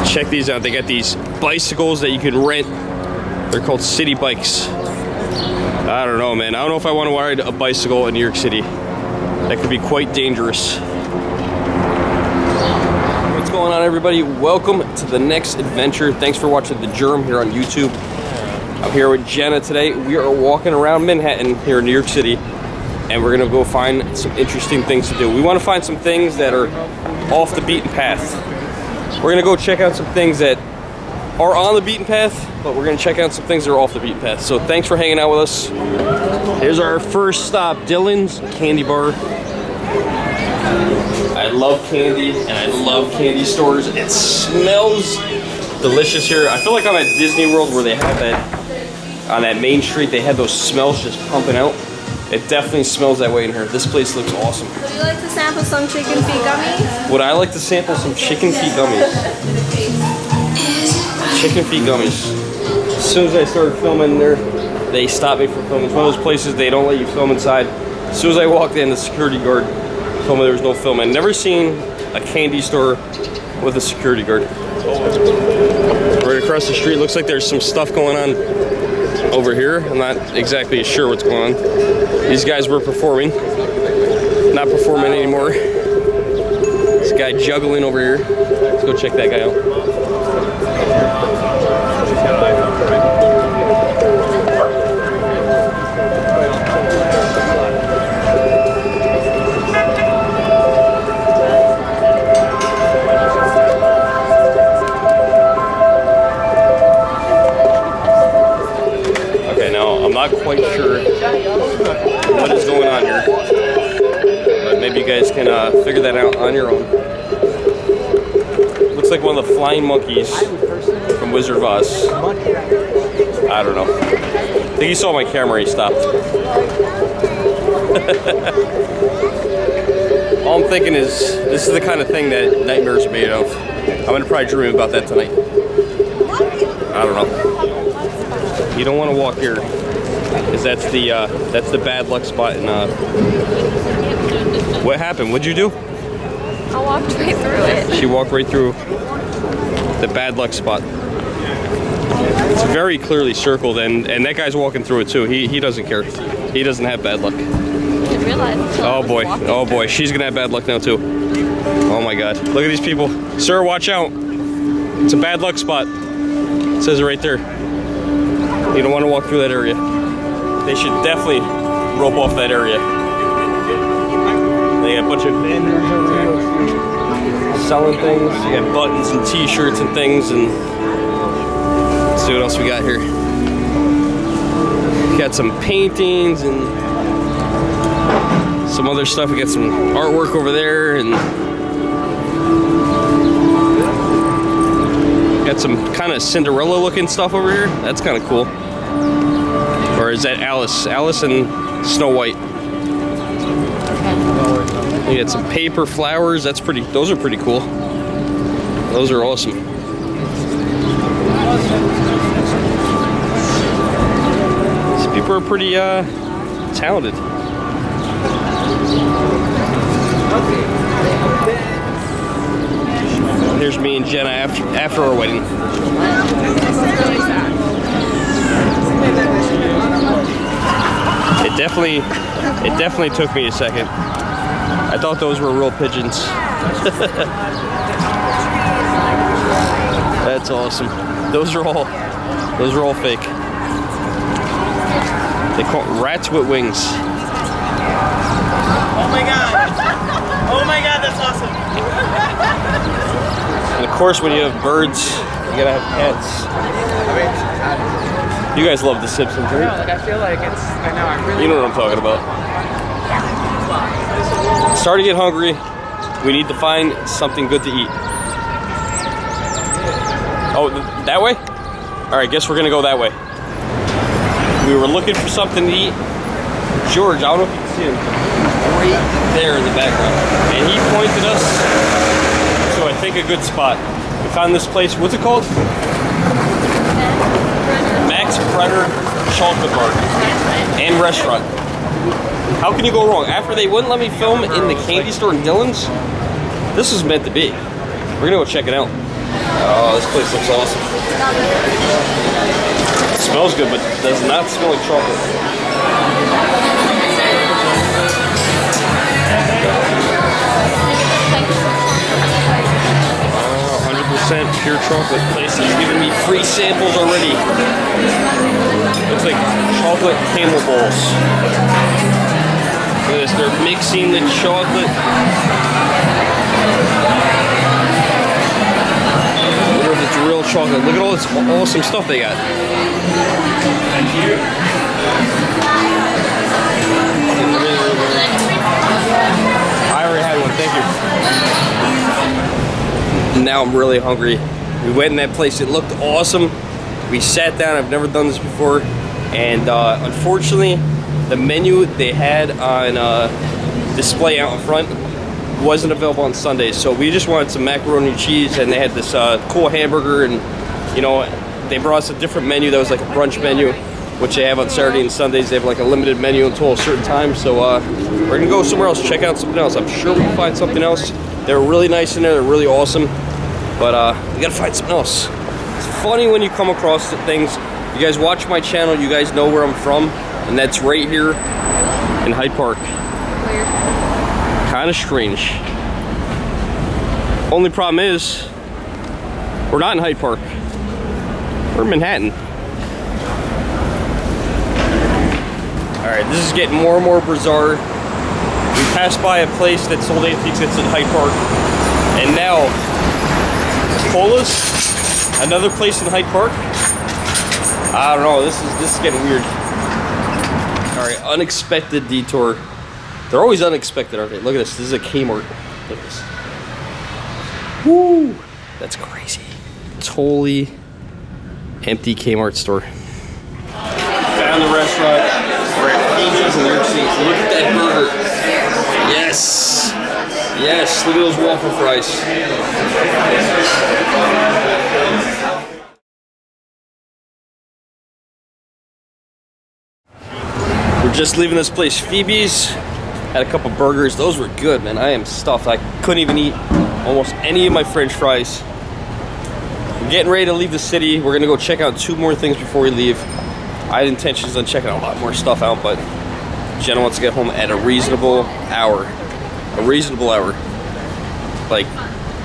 Check these out. They got these bicycles that you can rent. They're called city bikes. I don't know, man. I don't know if I want to ride a bicycle in New York City. That could be quite dangerous. What's going on, everybody? Welcome to the next adventure. Thanks for watching the Germ here on YouTube. I'm here with Jenna today. We are walking around Manhattan here in New York City, and we're gonna go find some interesting things to do. We want to find some things that are off the beaten path. We're gonna go check out some things that are on the beaten path, but we're gonna check out some things that are off the beaten path. So thanks for hanging out with us. Here's our first stop, Dylan's Candy Bar. I love candy, and I love candy stores. It smells delicious here. I feel like I'm at Disney World, where they have that, on that main street, they have those smells just pumping out. It definitely smells that way in here. This place looks awesome. Would you like to sample some chicken feet gummies? Would I like to sample some chicken feet gummies? Chicken feet gummies. As soon as I started filming there, they stopped me from filming. It's one of those places they don't let you film inside. As soon as I walked in, the security guard told me there was no film. I'd never seen a candy store with a security guard. Right across the street, looks like there's some stuff going on over here. I'm not exactly sure what's going on. These guys were performing. Not performing anymore. This guy juggling over here. Let's go check that guy out. Not quite sure what is going on here, but maybe you guys can figure that out on your own. Looks like one of the flying monkeys from Wizard of Oz. I don't know. I think he saw my camera, he stopped. All I'm thinking is, this is the kind of thing that nightmares are made of. I'm gonna probably dream about that tonight. I don't know. You don't want to walk here, because that's the bad luck spot. And what happened? What'd you do? I walked right through it. She walked right through the bad luck spot. It's very clearly circled, and that guy's walking through it too. He doesn't care. He doesn't have bad luck. I didn't realize. Oh boy. Oh boy. She's gonna have bad luck now too. Oh my God. Look at these people. Sir, watch out. It's a bad luck spot. It says it right there. You don't want to walk through that area. They should definitely rope off that area. They got a bunch of vendors over here selling things. You got buttons and t-shirts and things. And let's see what else we got here. We got some paintings and some other stuff. We got some artwork over there, and got some kind of Cinderella looking stuff over here. That's kind of cool. Or is that Alice? Alice and Snow White. You got some paper flowers. That's pretty. Those are pretty cool. Those are awesome. These people are pretty talented. Here's me and Jenna after our wedding. It definitely took me a second. I thought those were real pigeons. That's awesome. Those are all fake. They call it rats with wings. Oh my God! Oh my God, that's awesome! And of course, when you have birds, you gotta have pets. You guys love The Simpsons, right? No, like I feel like it's. I know. I really. You know what I'm talking about. Starting to get hungry. We need to find something good to eat. Oh, that way? All right, guess we're gonna go that way. We were looking for something to eat. George, I don't know if you can see him, right there in the background, and he pointed us to, I think, a good spot. We found this place. What's it called? Max Brenner Chocolate Bar and Restaurant. How can you go wrong? After they wouldn't let me film in the candy store in Dylan's, this was meant to be. We're gonna go check it out. Oh, this place looks awesome. It smells good, but does not smell like chocolate. 100% pure chocolate. Place is giving me free samples already. Looks like chocolate camel balls. Look at this, they're mixing the chocolate. I wonder if it's real chocolate. Look at all this awesome stuff they got. Thank you. I already had one, thank you. Now I'm really hungry. We went in that place, it looked awesome. We sat down, I've never done this before. And unfortunately, the menu they had on display out in front wasn't available on Sundays. So we just wanted some macaroni and cheese, and they had this cool hamburger, and you know, they brought us a different menu that was like a brunch menu, which they have on Saturday and Sundays. They have like a limited menu until a certain time. So we're gonna go somewhere else, check out something else. I'm sure we can find something else. They're really nice in there, they're really awesome. But we gotta find something else. It's funny when you come across things. You guys watch my channel, you guys know where I'm from, and that's right here in Hyde Park. Weird. Kind of strange. Only problem is, we're not in Hyde Park. We're in Manhattan. Alright, this is getting more and more bizarre. We passed by a place that sold antiques that's in Hyde Park. And now, Cola's, another place in Hyde Park. I don't know, this is getting weird. Alright, unexpected detour. They're always unexpected, aren't they? Look at this, this is a Kmart. Look at this. Woo! That's crazy. Totally empty Kmart store. Found the restaurant. We're at Phoebe's in New York City. Look at that burger. Yes! Yes, look at those waffle fries. We're just leaving this place, Phoebe's. Had a couple burgers. Those were good, man. I am stuffed. I couldn't even eat almost any of my French fries. We're getting ready to leave the city. We're gonna go check out 2 more things before we leave. I had intentions on checking a lot more stuff out, but Jenna wants to get home at a reasonable hour. A reasonable hour. Like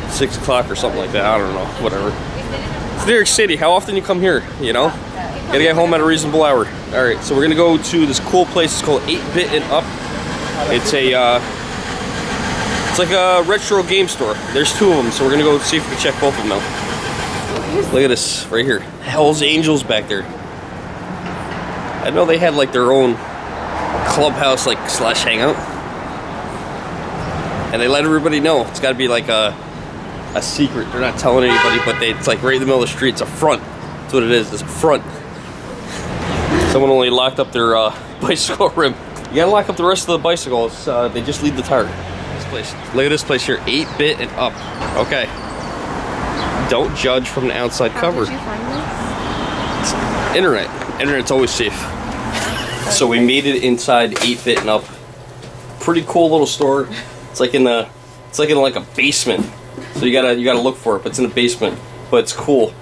6 o'clock or something like that. I don't know. Whatever. It's New York City. How often you come here, you know? Gotta get home at a reasonable hour. Alright, so we're gonna go to this cool place. It's called 8-Bit and Up. It's a it's like a retro game store. There's 2 of them, so we're gonna go see if we can check both of them out. Look at this right here. Hell's Angels back there. I know they had like their own clubhouse, like slash hangout, and they let everybody know. It's got to be like a secret. They're not telling anybody, but it's like right in the middle of the street. It's a front. That's what it is. It's a front. Someone only locked up their bicycle rim. You gotta lock up the rest of the bicycles. They just leave the tire. This place. Look at this place here. 8-Bit and Up. Okay. Don't judge from the outside cover. How did you find this? It's internet. Internet's always safe. So we made it inside 8-Bit and Up. Pretty cool little store. It's like in like a basement. So you gotta look for it, but it's in a basement. But it's cool.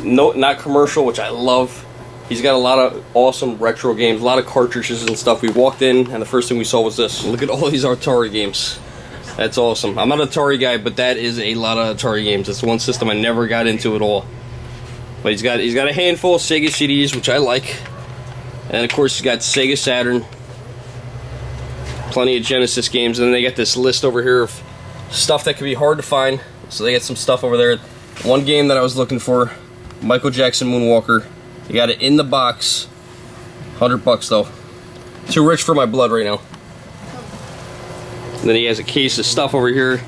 No, not commercial, which I love. He's got a lot of awesome retro games, a lot of cartridges and stuff. We walked in, and the first thing we saw was this. Look at all these Atari games. That's awesome. I'm not an Atari guy, but that is a lot of Atari games. That's one system I never got into at all. But he's got a handful of Sega CDs, which I like. And of course he's got Sega Saturn. Plenty of Genesis games. And then they got this list over here of stuff that could be hard to find. So they got some stuff over there. One game that I was looking for, Michael Jackson Moonwalker. You got it in the box. $100 though. Too rich for my blood right now. And then he has a case of stuff over here.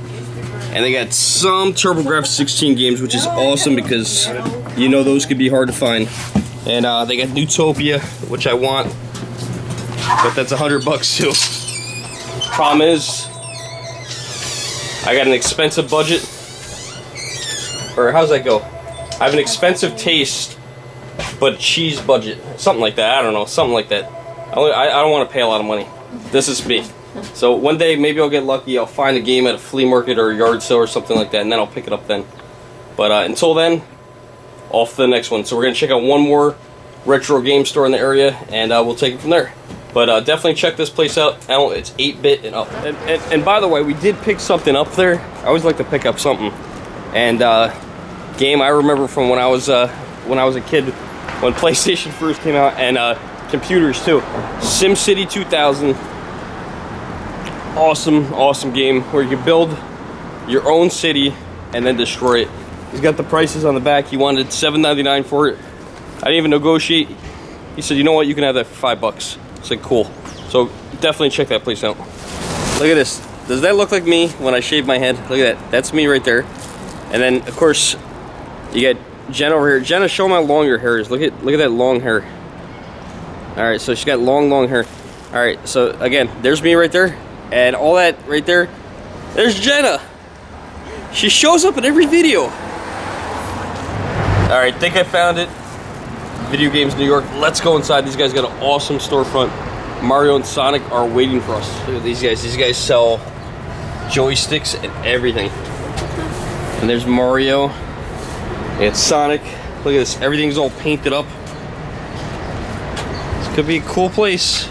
And they got some TurboGrafx 16 games, which is awesome because you know those could be hard to find. And they got Newtopia, which I want, but that's $100 too. Problem is, I got an expensive budget. Or how's that go? I have an expensive taste, but cheese budget. Something like that. I don't know. Something like that. I don't want to pay a lot of money. This is me. So one day maybe I'll get lucky. I'll find a game at a flea market or a yard sale or something like that, and then I'll pick it up then. But until then, off to the next one. So we're gonna check out one more retro game store in the area, and we'll take it from there. But definitely check this place out. It's 8-bit and up. And by the way, we did pick something up there. I always like to pick up something. And game I remember from when I was a kid, when PlayStation first came out, and computers too. SimCity 2000. Awesome game where you can build your own city and then destroy it. He's got the prices on the back. He wanted $7.99 for it. I didn't even negotiate. He said, you know what, you can have that for $5. I said, cool. So definitely check that place out. Look at this. Does that look like me when I shave my head? Look at that. That's me right there. And then of course you get Jenna over here. Jenna, show my long your hair is. Look at that long hair. Alright, so she's got long hair. Alright, so again, there's me right there. And all that right there, there's Jenna. She shows up in every video. Alright, think I found it. Video Games New York. Let's go inside. These guys got an awesome storefront. Mario and Sonic are waiting for us. Look at these guys. These guys sell joysticks and everything. And there's Mario. And Sonic. Look at this. Everything's all painted up. This could be a cool place.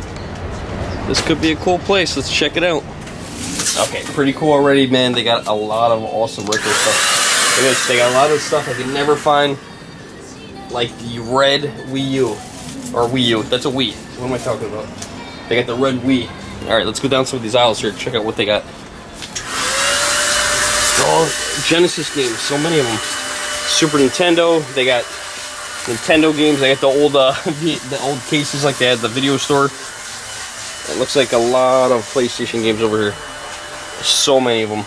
This could be a cool place. Let's check it out. Okay, pretty cool already, man. They got a lot of awesome retro stuff. Look at this. They got a lot of stuff I could never find. Like the red Wii U. Or Wii U. That's a Wii. What am I talking about? They got the red Wii. Alright, let's go down some of these aisles here. Check out what they got. All Genesis games. So many of them. Super Nintendo. They got Nintendo games. They got the old the old cases like they had at the video store. It looks like a lot of PlayStation games over here. There's so many of them.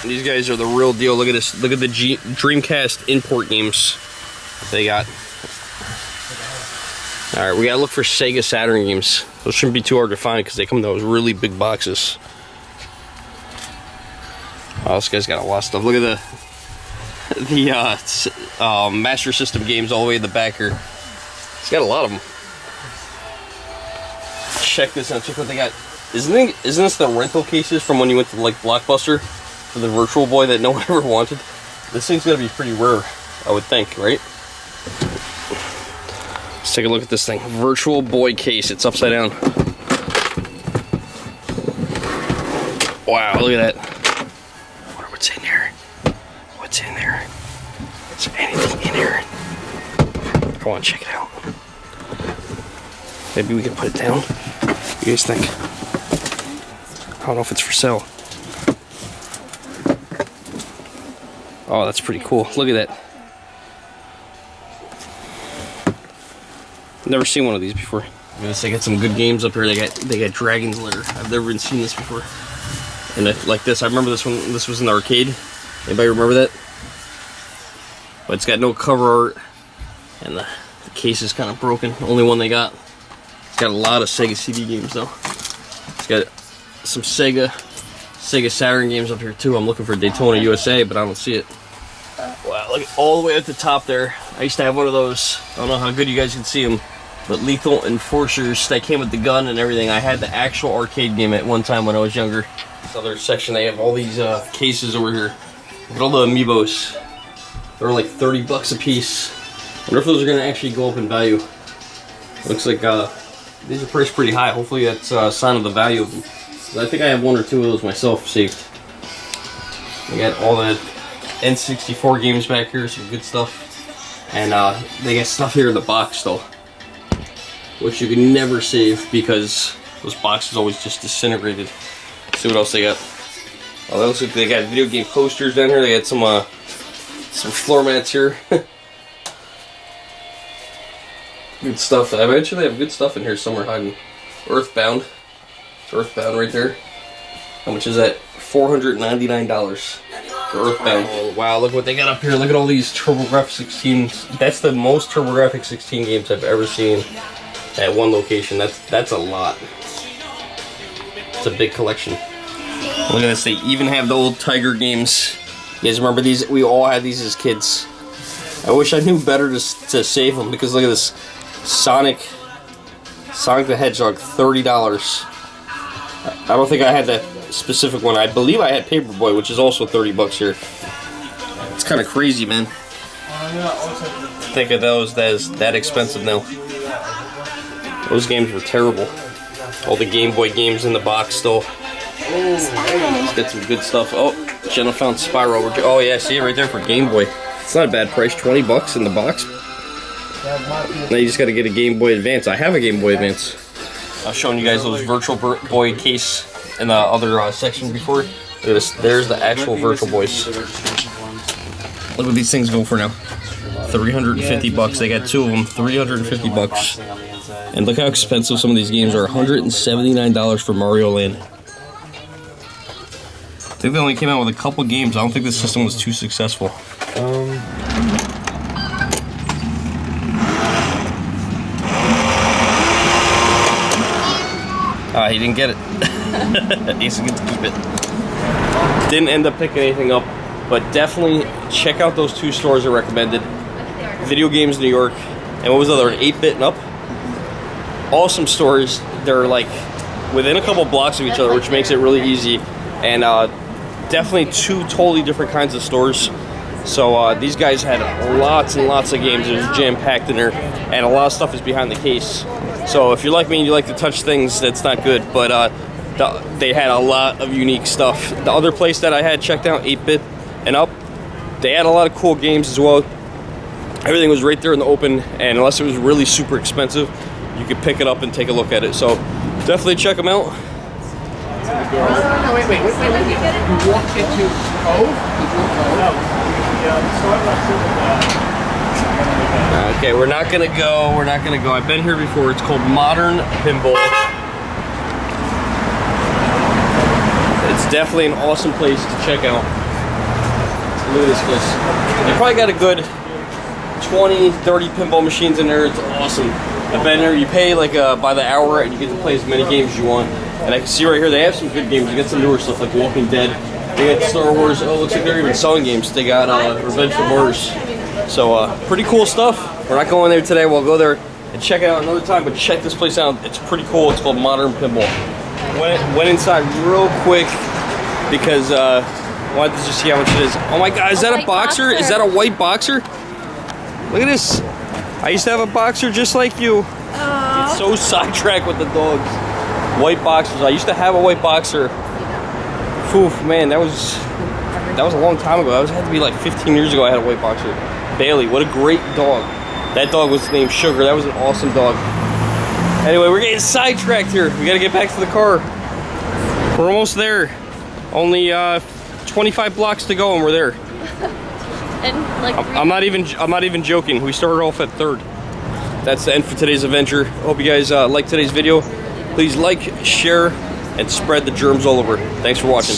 And these guys are the real deal. Look at this. Look at the Dreamcast import games they got. Alright, we gotta look for Sega Saturn games. Those shouldn't be too hard to find because they come in those really big boxes. Oh, this guy's got a lot of stuff. Look at the Master System games all the way in the back here. He's got a lot of them. Check this out. Check what they got. Isn't this the rental cases from when you went to like Blockbuster for the Virtual Boy that no one ever wanted? This thing's gonna be pretty rare, I would think, right? Let's take a look at this thing. Virtual Boy case. It's upside down. Wow, look at that. What's in here? What's in there? Is there anything in here? I want to check it out. Maybe we can put it down. What do you guys think? I don't know if it's for sale. Oh, that's pretty cool. Look at that. Never seen one of these before. They got some good games up here. They got Dragon's Lair. I've never even seen this before. And like this, I remember this one. This was in the arcade. Anybody remember that? But it's got no cover art, and the case is kind of broken. Only one they got. It's got a lot of Sega CD games though. It's got some Sega Saturn games up here too. I'm looking for Daytona USA, but I don't see it. Wow, look all the way at the top there. I used to have one of those. I don't know how good you guys can see them, but Lethal Enforcers that came with the gun and everything. I had the actual arcade game at one time when I was younger. This other section, they have all these cases over here. Look at all the amiibos. They're like 30 bucks a piece. I wonder if those are gonna actually go up in value. Looks like these are priced pretty high. Hopefully that's a sign of the value of them. I think I have one or two of those myself saved. They got all the N64 games back here, some good stuff. And they got stuff here in the box though, which you can never save because those boxes always just disintegrated. Let's see what else they got. Oh, that looks like they got video game posters down here. They got some floor mats here. Good stuff. I bet you they have good stuff in here somewhere hiding. Earthbound. It's Earthbound right there. How much is that? $499 for Earthbound. Oh, wow, look what they got up here. Look at all these TurboGrafx 16. That's the most TurboGrafx 16 games I've ever seen at one location. That's a lot. It's a big collection. Look at this. They even have the old Tiger games. You guys remember these? We all had these as kids. I wish I knew better to save them because look at this. Sonic the Hedgehog, $30. I don't think I had that specific one. I believe I had Paperboy, which is also 30 bucks here. It's kind of crazy, man. Think of those that expensive now. Those games were terrible. All the Game Boy games in the box still. Let's get some good stuff. Oh, Jenna found Spyro. Oh yeah, see it right there for Game Boy. It's not a bad price, 20 bucks in the box. Now you just gotta get a Game Boy Advance. I have a Game Boy Advance. I was showing you guys those Virtual Boy case in the other section before. Look at this, there's the actual Virtual Boys. Look what these things go for now. 350 bucks. They got two of them, 350 bucks. And look how expensive some of these games are. $179 for Mario Land. I think they only came out with a couple games. I don't think this system was too successful. He didn't get it. Ace gets to keep it. Didn't end up picking anything up, but definitely check out those two stores I recommended. Video Games New York, and what was the other one? 8-Bit and Up. Awesome stores. They're like within a couple blocks of each other, which makes it really easy. And definitely two totally different kinds of stores. So these guys had lots and lots of games. It was jam-packed in there, and a lot of stuff is behind the case. So if you're like me and you like to touch things, that's not good. But they had a lot of unique stuff. The other place that I had checked out, 8-Bit and Up, they had a lot of cool games as well. Everything was right there in the open, and unless it was really super expensive, you could pick it up and take a look at it. So definitely check them out. No, wait. You walked into Okay, we're not gonna go. I've been here before. It's called Modern Pinball. It's definitely an awesome place to check out. Look at this place. They probably got a good 20, 30 pinball machines in there. It's awesome. I've been there. You pay like by the hour, and you get to play as many games as you want. And I can see right here they have some good games. You got some newer stuff like Walking Dead. They got Star Wars. Oh, looks like they're even selling games. They got Revenge of the Mars. So pretty cool stuff. We're not going there today. We'll go there and check it out another time. But check this place out. It's pretty cool. It's called Modern Pinball. Went inside real quick because I wanted to just see how much it is. Oh my God! Is that a boxer? Is that a white boxer? Look at this. I used to have a boxer just like you. It's so sidetracked with the dogs. White boxers. I used to have a white boxer. Oof, man, that was a long time ago. That had to be like 15 years ago I had a white boxer. Bailey, what a great dog. That dog was named Sugar. That was an awesome dog. Anyway, we're getting sidetracked here. We gotta get back to the car. We're almost there. Only 25 blocks to go and we're there. And like I'm not even joking. We started off at 3rd. That's the end for today's adventure. Hope you guys liked today's video. Please like, share, and spread the germs all over. Thanks for watching.